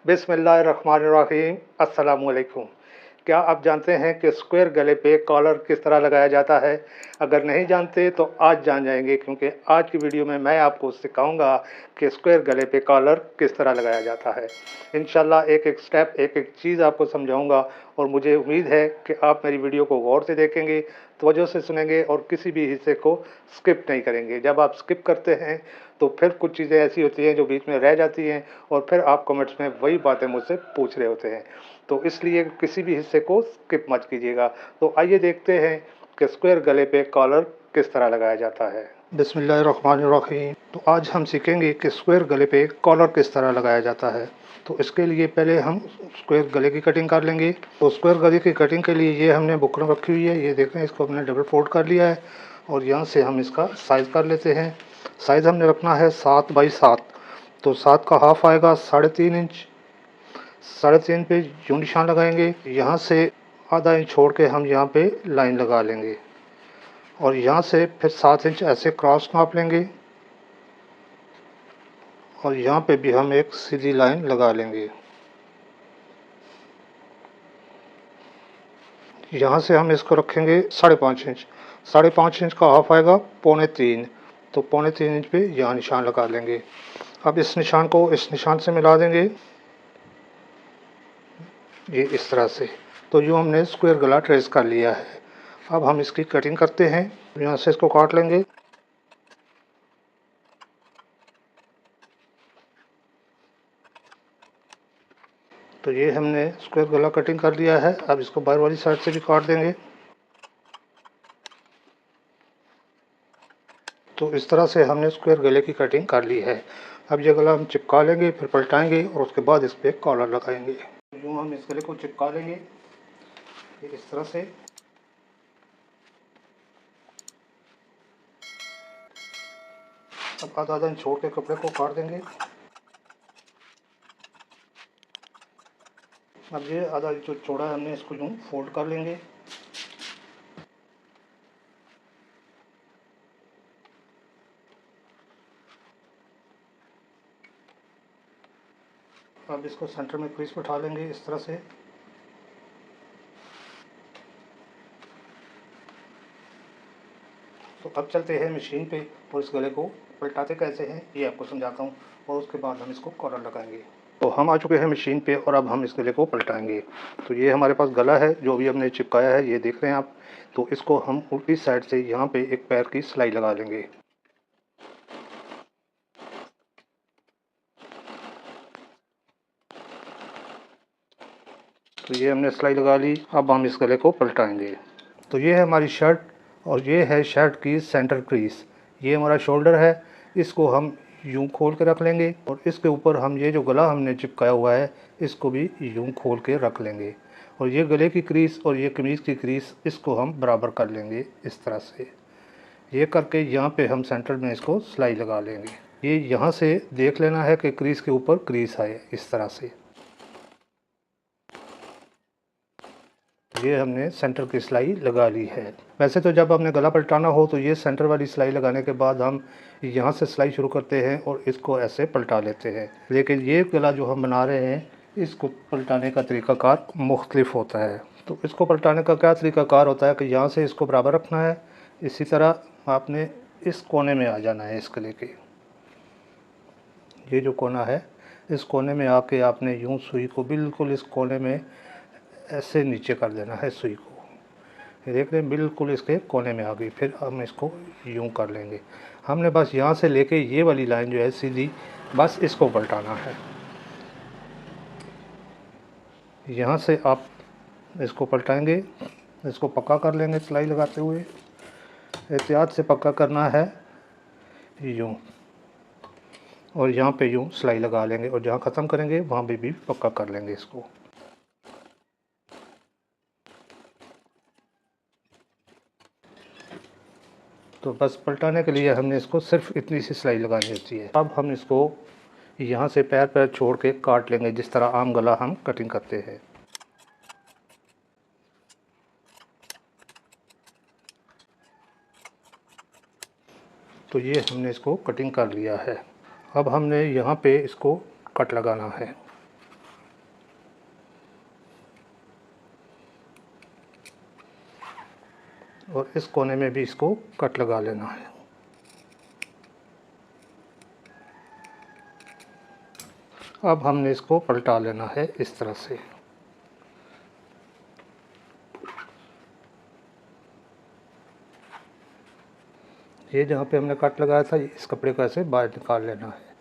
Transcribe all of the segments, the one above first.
बिस्मिल्लाहिर्रहमानिर्रहीम। अस्सलामुअलैकुम। क्या आप जानते हैं कि स्क्वायर गले पे कॉलर किस तरह लगाया जाता है? अगर नहीं जानते तो आज जान जाएंगे, क्योंकि आज की वीडियो में मैं आपको सिखाऊंगा कि स्क्वायर गले पे कॉलर किस तरह लगाया जाता है। इंशाल्लाह एक एक स्टेप, एक एक चीज़ आपको समझाऊंगा और मुझे उम्मीद है कि आप मेरी वीडियो को गौर से देखेंगे, तवज्जो से सुनेंगे और किसी भी हिस्से को स्किप नहीं करेंगे। जब आप स्किप करते हैं तो फिर कुछ चीज़ें ऐसी होती हैं जो बीच में रह जाती हैं और फिर आप कमेंट्स में वही बातें मुझसे पूछ रहे होते हैं। तो इसलिए किसी भी हिस्से को स्किप मत कीजिएगा। तो आइए देखते हैं कि स्क्वायर गले पे कॉलर किस तरह लगाया जाता है। बिस्मिल्लाहिर्रहमानिर्रहीम। तो आज हम सीखेंगे कि स्क्वायर गले पे कॉलर किस तरह लगाया जाता है। तो इसके लिए पहले हम स्क्वायर गले की कटिंग कर लेंगे। तो स्क्वायर गले की कटिंग के लिए ये हमने बुकरम रखी हुई है, ये देख रहे हैं, इसको हमने डबल फोल्ड कर लिया है और यहाँ से हम इसका साइज़ कर लेते हैं। साइज़ हमने रखना है 7 बाई 7। तो 7 का हाफ आएगा 3.5 इंच। 3.5 पे यूं निशान लगाएंगे, यहाँ से आधा इंच छोड़ के हम यहाँ पे लाइन लगा लेंगे और यहाँ से फिर 7 इंच ऐसे क्रॉस नाप लेंगे और यहाँ पे भी हम एक सीधी लाइन लगा लेंगे। यहाँ से हम इसको रखेंगे 5.5 इंच। 5.5 इंच का हाफ आएगा 2.25। तो 2.25 इंच पे यहाँ निशान लगा लेंगे। अब इस निशान को इस निशान से मिला देंगे, ये इस तरह से। तो यूँ हमने स्क्वायर गला ट्रेस कर लिया है। अब हम इसकी कटिंग करते हैं। यहाँ से इसको काट लेंगे। तो ये हमने स्क्वायर गला कटिंग कर लिया है। अब इसको बाहर वाली साइड से भी काट देंगे। तो इस तरह से हमने स्क्वायर गले की कटिंग कर ली है। अब ये गला हम चिपका लेंगे, फिर पलटाएंगे और उसके बाद इस पर कॉलर लगाएंगे। यूँ हम इस गले को चिपका लेंगे इस तरह से। अब आधा इंच छोड़ के कपड़े को काट देंगे। अब ये आधा इंच जो छोड़ा है हमने इसको यूँ फोल्ड कर लेंगे। अब इसको सेंटर में क्रीज बैठा लेंगे इस तरह से। तो अब चलते हैं मशीन पे और इस गले को पलटाते कैसे हैं ये आपको समझाता हूँ और उसके बाद हम इसको कॉलर लगाएंगे। तो हम आ चुके हैं मशीन पे और अब हम इस गले को पलटाएंगे। तो ये हमारे पास गला है जो भी हमने चिपकाया है, ये देख रहे हैं आप। तो इसको हम उल्टी साइड से यहाँ पे एक पैर की सिलाई लगा लेंगे। तो ये हमने सिलाई लगा ली। अब हम इस गले को पलटाएंगे। तो ये है हमारी शर्ट और ये है शर्ट की सेंटर क्रीज। ये हमारा शोल्डर है, इसको हम यूं खोल के रख लेंगे और इसके ऊपर हम ये जो गला हमने चिपकाया हुआ है इसको भी यूं खोल के रख लेंगे और ये गले की क्रीज और ये कमीज़ की क्रीज इसको हम बराबर कर लेंगे इस तरह से। ये करके यहाँ पे हम सेंटर में इसको सिलाई लगा लेंगे। ये यहाँ से देख लेना है कि क्रीज के ऊपर क्रीज आए इस तरह से। ये हमने सेंटर की सिलाई लगा ली है। वैसे तो जब हमने गला पलटाना हो तो ये सेंटर वाली सिलाई लगाने के बाद हम यहाँ से सिलाई शुरू करते हैं और इसको ऐसे पलटा लेते हैं। लेकिन ये गला जो हम बना रहे हैं इसको पलटाने का तरीक़ाकार मुख्तलिफ होता है। तो इसको पलटाने का क्या तरीक़ाकार होता है कि यहाँ से इसको बराबर रखना है, इसी तरह आपने इस कोने में आ जाना है इस गले के। ये जो कोना है इस कोने में आके आपने यूँ सुई को बिल्कुल इस कोने में ऐसे नीचे कर देना है सुई को। देख रहे हैं बिल्कुल इसके कोने में आ गई। फिर हम इसको यूं कर लेंगे। हमने बस यहाँ से लेके ये वाली लाइन जो है सीधी, बस इसको पलटाना है। यहाँ से आप इसको पलटाएंगे, इसको पक्का कर लेंगे सिलाई लगाते हुए। एहतियात से पक्का करना है यूँ और यहाँ पे यूँ सिलाई लगा लेंगे और जहाँ ख़त्म करेंगे वहाँ पे भी पक्का कर लेंगे इसको। तो बस पलटाने के लिए हमने इसको सिर्फ इतनी सी सिलाई लगानी होती है। अब हम इसको यहाँ से पैर पैर छोड़ के काट लेंगे जिस तरह आम गला हम कटिंग करते हैं। तो ये हमने इसको कटिंग कर लिया है। अब हमने यहाँ पे इसको कट लगाना है। और इस कोने में भी इसको कट लगा लेना है। अब हमने इसको पलटा लेना है इस तरह से। ये जहाँ पे हमने कट लगाया था इस कपड़े को ऐसे बाहर निकाल लेना है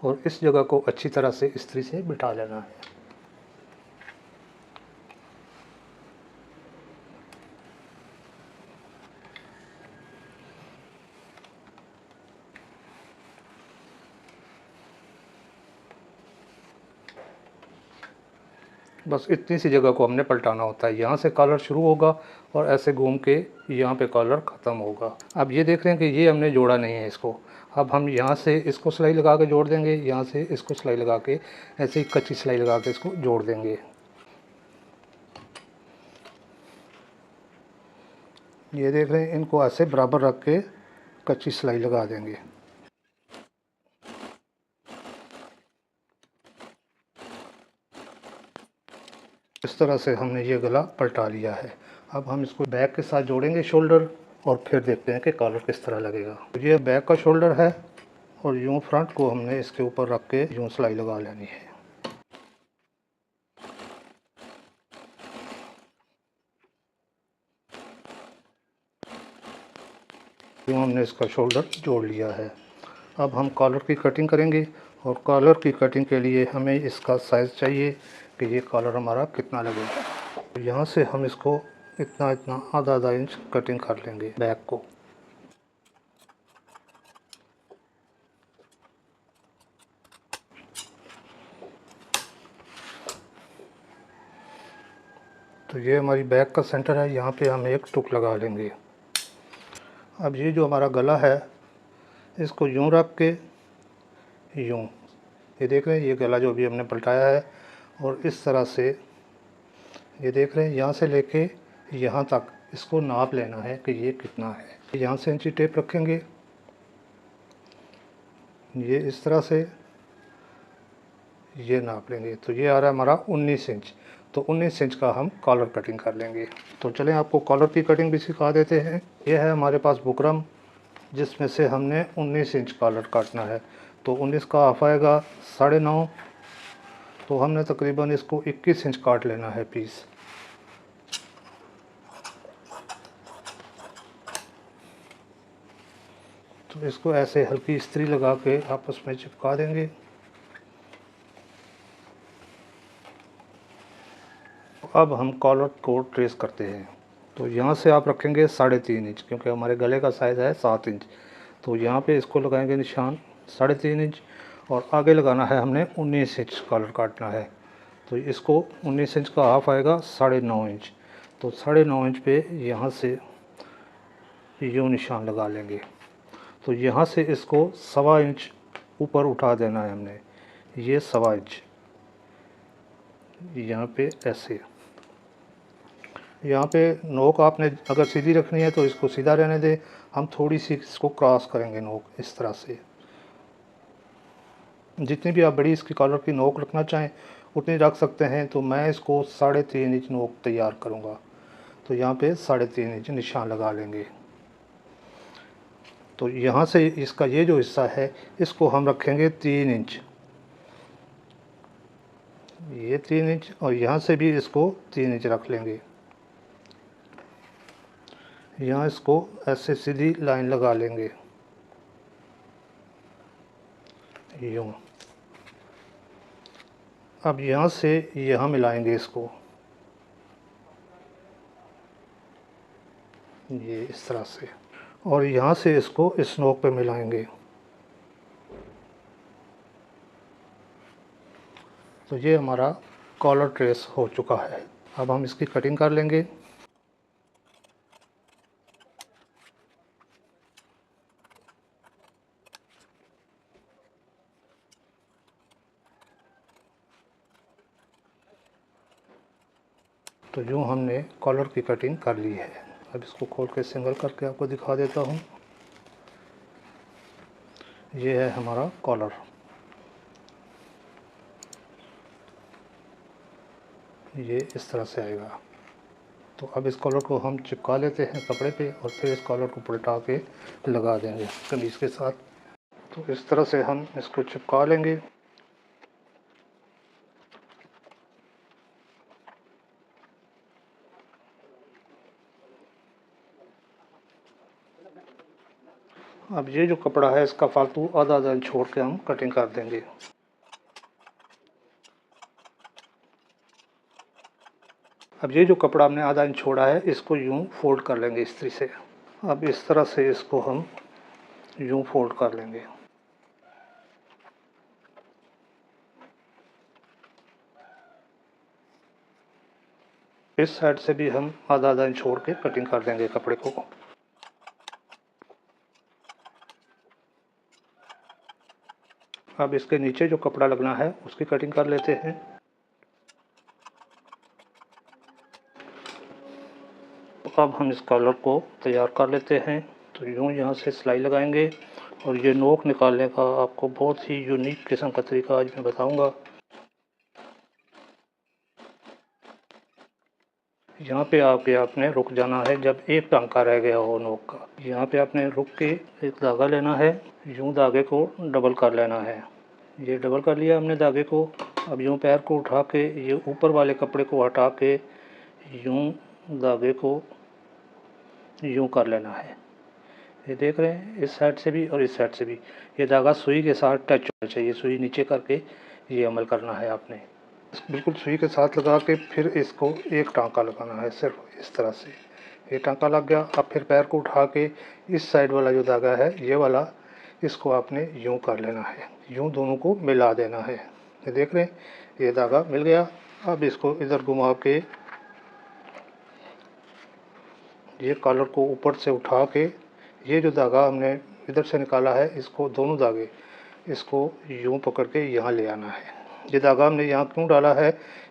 और इस जगह को अच्छी तरह से इस्त्री से बिठा लेना है। बस इतनी सी जगह को हमने पलटाना होता है। यहाँ से कॉलर शुरू होगा और ऐसे घूम के यहाँ पे कॉलर ख़त्म होगा। अब ये देख रहे हैं कि ये हमने जोड़ा नहीं है इसको। अब हम यहाँ से इसको सिलाई लगा के जोड़ देंगे, यहाँ से इसको सिलाई लगा के ऐसे ही कच्ची सिलाई लगा के इसको जोड़ देंगे। ये देख रहे हैं, इनको ऐसे बराबर रख के कच्ची सिलाई लगा देंगे। इस तरह से हमने ये गला पलटा लिया है। अब हम इसको बैक के साथ जोड़ेंगे शोल्डर और फिर देखते हैं कि कॉलर किस तरह लगेगा। तो ये बैक का शोल्डर है और यूँ फ्रंट को हमने इसके ऊपर रख के यूँ सिलाई लगा लेनी है। यूँ हमने इसका शोल्डर जोड़ लिया है। अब हम कॉलर की कटिंग करेंगे और कॉलर की कटिंग के लिए हमें इसका साइज़ चाहिए कि ये कॉलर हमारा कितना लगेगा। तो यहाँ से हम इसको इतना आधा आधा इंच कटिंग कर लेंगे बैक को। तो ये हमारी बैक का सेंटर है, यहाँ पे हम एक टुक लगा लेंगे। अब ये जो हमारा गला है इसको यूँ रख के यूँ, ये देख रहे हैं ये गला जो अभी हमने पलटाया है और इस तरह से ये देख रहे हैं यहाँ से लेके यहाँ तक इसको नाप लेना है कि ये कितना है। यहाँ से इंची टेप रखेंगे, ये इस तरह से ये नाप लेंगे। तो ये आ रहा है हमारा 19 इंच। तो 19 इंच का हम कॉलर कटिंग कर लेंगे। तो चलें आपको कॉलर की कटिंग भी सिखा देते हैं। ये है हमारे पास बुकरम जिसमें से हमने 19 इंच कॉलर काटना है। तो 19 का हाफ आएगा 9.5। तो हमने तकरीबन इसको 21 इंच काट लेना है पीस। तो इसको ऐसे हल्की इस्त्री लगा के आपस में चिपका देंगे। अब हम कॉलर को ट्रेस करते हैं। तो यहाँ से आप रखेंगे 3.5 इंच क्योंकि हमारे गले का साइज़ है 7 इंच। तो यहाँ पे इसको लगाएंगे निशान 3.5 इंच और आगे लगाना है हमने 19 इंच कॉलर काटना है। तो इसको 19 इंच का हाफ आएगा 9.5 इंच। तो 9.5 इंच पे यहाँ से यूँ निशान लगा लेंगे। तो यहाँ से इसको 1.25 इंच ऊपर उठा देना है हमने, ये 1.25 इंच यहाँ पे ऐसे। यहाँ पे नोक आपने अगर सीधी रखनी है तो इसको सीधा रहने दें, हम थोड़ी सी इसको क्रॉस करेंगे नोक इस तरह से। जितनी भी आप बड़ी इसकी कॉलर की नोक रखना चाहें उतनी रख सकते हैं। तो मैं इसको 3.5 इंच नोक तैयार करूँगा। तो यहाँ पे 3.5 इंच निशान लगा लेंगे। तो यहाँ से इसका ये जो हिस्सा है इसको हम रखेंगे 3 इंच, ये 3 इंच और यहाँ से भी इसको 3 इंच रख लेंगे। यहाँ इसको ऐसे सीधी लाइन लगा लेंगे यूँ। अब यहाँ से यहाँ मिलाएंगे इसको, ये इस तरह से, और यहाँ से इसको इस नोक पे मिलाएंगे। तो ये हमारा कॉलर ट्रेस हो चुका है। अब हम इसकी कटिंग कर लेंगे। तो यूँ हमने कॉलर की कटिंग कर ली है। अब इसको खोल के सिंगल करके आपको दिखा देता हूँ। ये है हमारा कॉलर। ये इस तरह से आएगा। तो अब इस कॉलर को हम चिपका लेते हैं कपड़े पे और फिर इस कॉलर को पलटा के लगा देंगे कमीज़ के साथ। तो इस तरह से हम इसको चिपका लेंगे। अब ये जो कपड़ा है इसका फालतू आधा आधा इंच छोड़ के हम कटिंग कर देंगे। अब ये जो कपड़ा हमने आधा इंच छोड़ा है इसको यूं फोल्ड कर लेंगे इस्त्री से। अब इस तरह से इसको हम यूं फोल्ड कर लेंगे। इस साइड से भी हम आधा आधा इंच छोड़ के कटिंग कर देंगे कपड़े को। अब इसके नीचे जो कपड़ा लगना है उसकी कटिंग कर लेते हैं। अब हम इस कॉलर को तैयार कर लेते हैं। तो यूँ यहाँ से सिलाई लगाएंगे और ये नोक निकालने का आपको बहुत ही यूनिक किस्म का तरीका आज मैं बताऊंगा। यहाँ पे आके आपने रुक जाना है जब एक टांका रह गया हो नोक का। यहाँ पे आपने रुक के एक धागा लेना है, यूँ धागे को डबल कर लेना है। ये डबल कर लिया हमने धागे को। अब यूँ पैर को उठा के ये ऊपर वाले कपड़े को हटा के यूँ धागे को यूँ कर लेना है। ये देख रहे हैं, इस साइड से भी और इस साइड से भी ये धागा सुई के साथ टच होना चाहिए। सुई नीचे करके ये अमल करना है आपने। बिल्कुल सुई के साथ लगा के फिर इसको एक टांका लगाना है, सिर्फ इस तरह से। ये टांका लग गया। अब फिर पैर को उठा के इस साइड वाला जो धागा है ये वाला, इसको आपने यूँ कर लेना है, यूँ दोनों को मिला देना है। ये देख रहे हैं, ये धागा मिल गया। अब इसको इधर घुमा के ये कॉलर को ऊपर से उठा के ये जो धागा हमने इधर से निकाला है इसको, दोनों धागे इसको यूँ पकड़ के यहाँ ले आना है। ये धागा हमने यहाँ क्यों डाला है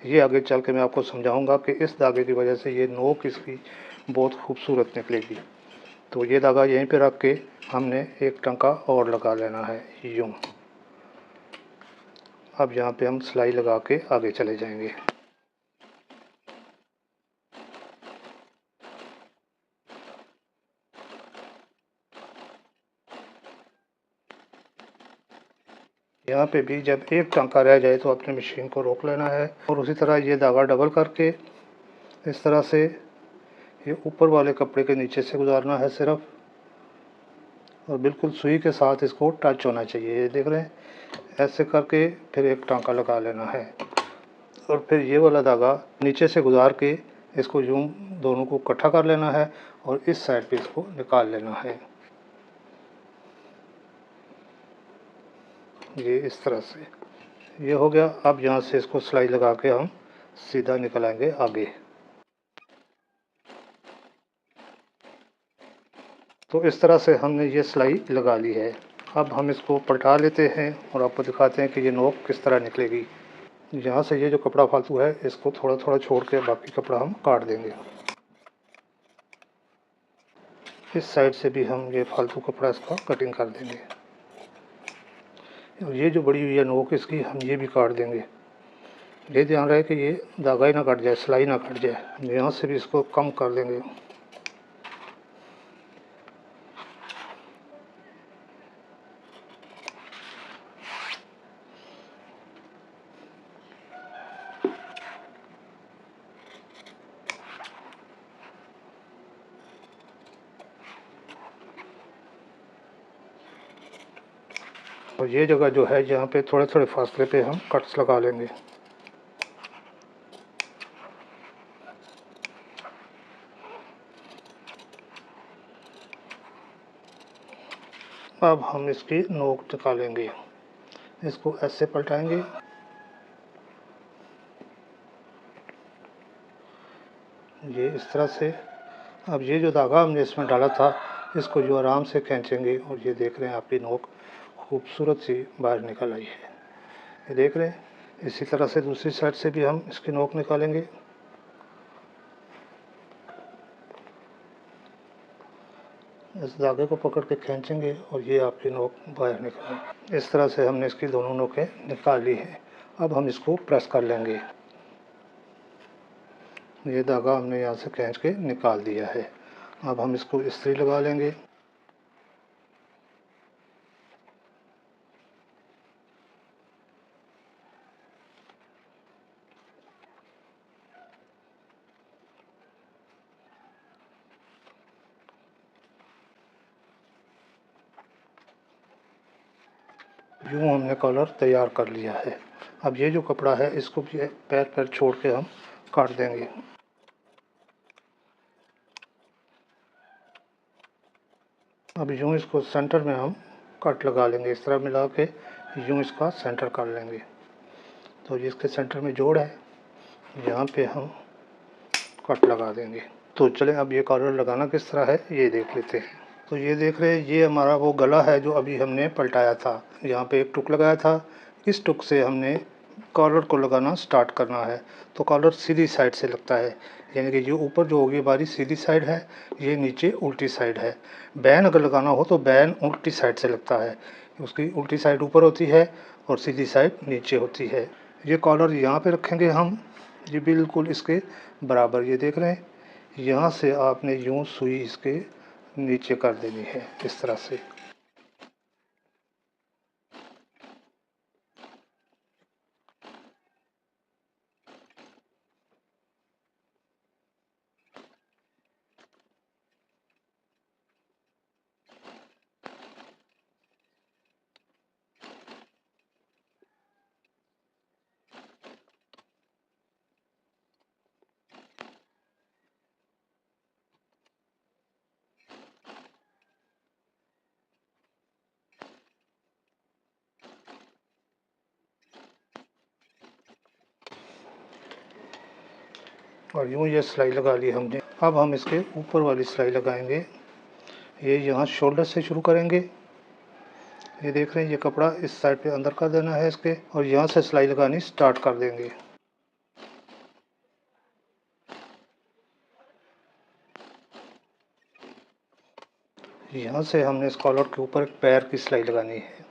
ये आगे चल के मैं आपको समझाऊंगा कि इस धागे की वजह से ये नोक इसकी बहुत खूबसूरत निकलेगी। तो ये धागा यहीं पे रख के हमने एक टांका और लगा लेना है यूँ। अब यहाँ पे हम सिलाई लगा के आगे चले जाएंगे। यहाँ पे भी जब एक टांका रह जाए तो अपने मशीन को रोक लेना है और उसी तरह ये धागा डबल करके इस तरह से ये ऊपर वाले कपड़े के नीचे से गुजारना है सिर्फ, और बिल्कुल सुई के साथ इसको टच होना चाहिए। ये देख रहे हैं, ऐसे करके फिर एक टांका लगा लेना है और फिर ये वाला धागा नीचे से गुजार के इसको यूँ दोनों को इकट्ठा कर लेना है और इस साइड पे इसको निकाल लेना है। ये इस तरह से ये हो गया। अब यहाँ से इसको सिलाई लगा के हम सीधा निकल आएंगे आगे। तो इस तरह से हमने ये सिलाई लगा ली है। अब हम इसको पलटा लेते हैं और आपको दिखाते हैं कि ये नोक किस तरह निकलेगी। यहाँ से ये जो कपड़ा फालतू है इसको थोड़ा थोड़ा छोड़ के बाकी कपड़ा हम काट देंगे। इस साइड से भी हम ये फालतू कपड़ा इसका कटिंग कर देंगे और ये जो बड़ी हुई है नोक इसकी हम ये भी काट देंगे। ये ध्यान रहे कि ये धागा ही ना कट जाए, सिलाई ना कट जाए। यहाँ से भी इसको कम कर देंगे। और ये जगह जो है यहाँ पे थोड़े थोड़े फासले पे हम कट्स लगा लेंगे। अब हम इसकी नोक निकालेंगे, इसको ऐसे पलटाएंगे। ये इस तरह से। अब ये जो धागा हमने इसमें डाला था इसको जो आराम से खींचेंगे और ये देख रहे हैं आपकी नोक खूबसूरत सी बाहर निकल आई है। ये देख रहे हैं। इसी तरह से दूसरी साइड से भी हम इसकी नोक निकालेंगे। इस धागे को पकड़ के खींचेंगे और ये आपकी नोक बाहर निकलेगी। इस तरह से हमने इसकी दोनों नोकें निकाल ली हैं। अब हम इसको प्रेस कर लेंगे। ये धागा हमने यहाँ से खींच के निकाल दिया है। अब हम इसको इस्त्री लगा लेंगे। यूँ हमने कॉलर तैयार कर लिया है। अब ये जो कपड़ा है इसको भी पैर पैर छोड़ के हम काट देंगे। अब यूँ इसको सेंटर में हम कट लगा लेंगे, इस तरह मिला के यूँ इसका सेंटर कर लेंगे। तो जिसके सेंटर में जोड़ है यहाँ पे हम कट लगा देंगे। तो चलें अब ये कॉलर लगाना किस तरह है ये देख लेते हैं। तो ये देख रहे हैं, ये हमारा वो गला है जो अभी हमने पलटाया था। यहाँ पे एक टुक लगाया था, इस टुक से हमने कॉलर को लगाना स्टार्ट करना है। तो कॉलर सीधी साइड से लगता है, यानी कि ये ऊपर जो होगी हमारी सीधी साइड है, ये नीचे उल्टी साइड है। बैन अगर लगाना हो तो बैन उल्टी साइड से लगता है, उसकी उल्टी साइड ऊपर होती है और सीधी साइड नीचे होती है। ये कॉलर यहाँ पे रखेंगे हम, ये बिल्कुल इसके बराबर। ये देख रहे हैं, यहाँ से आपने यूँ सुई इसके नीचे कर देनी है इस तरह से। और यूँ ये सिलाई लगा ली हमने। अब हम इसके ऊपर वाली सिलाई लगाएंगे। ये यहाँ शोल्डर से शुरू करेंगे। ये देख रहे हैं, ये कपड़ा इस साइड पे अंदर कर देना है इसके, और यहाँ से सिलाई लगानी स्टार्ट कर देंगे। यहाँ से हमने इस कॉलर के ऊपर एक पैर की सिलाई लगानी है।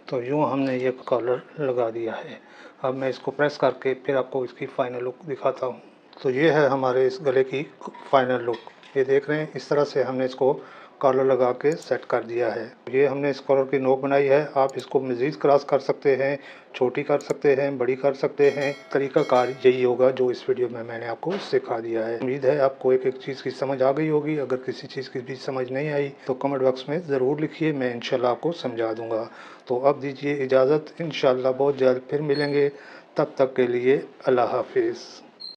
तो यूँ हमने ये कॉलर लगा दिया है। अब मैं इसको प्रेस करके फिर आपको इसकी फ़ाइनल लुक दिखाता हूँ। तो ये है हमारे इस गले की फ़ाइनल लुक। ये देख रहे हैं, इस तरह से हमने इसको कॉलर लगा के सेट कर दिया है। ये हमने इस कॉलर की नोक बनाई है। आप इसको मज़ीद क्रॉस कर सकते हैं, छोटी कर सकते हैं, बड़ी कर सकते हैं। तरीक़ाकार यही होगा जो इस वीडियो में मैंने आपको सिखा दिया है। उम्मीद है आपको एक एक चीज़ की समझ आ गई होगी। अगर किसी चीज़ की भी समझ नहीं आई तो कमेंट बॉक्स में ज़रूर लिखिए, मैं इंशाल्लाह आपको समझा दूँगा। तो अब दीजिए इजाज़त, इंशाल्लाह बहुत जल्द फिर मिलेंगे। तब तक के लिए अल्लाह हाफिज़।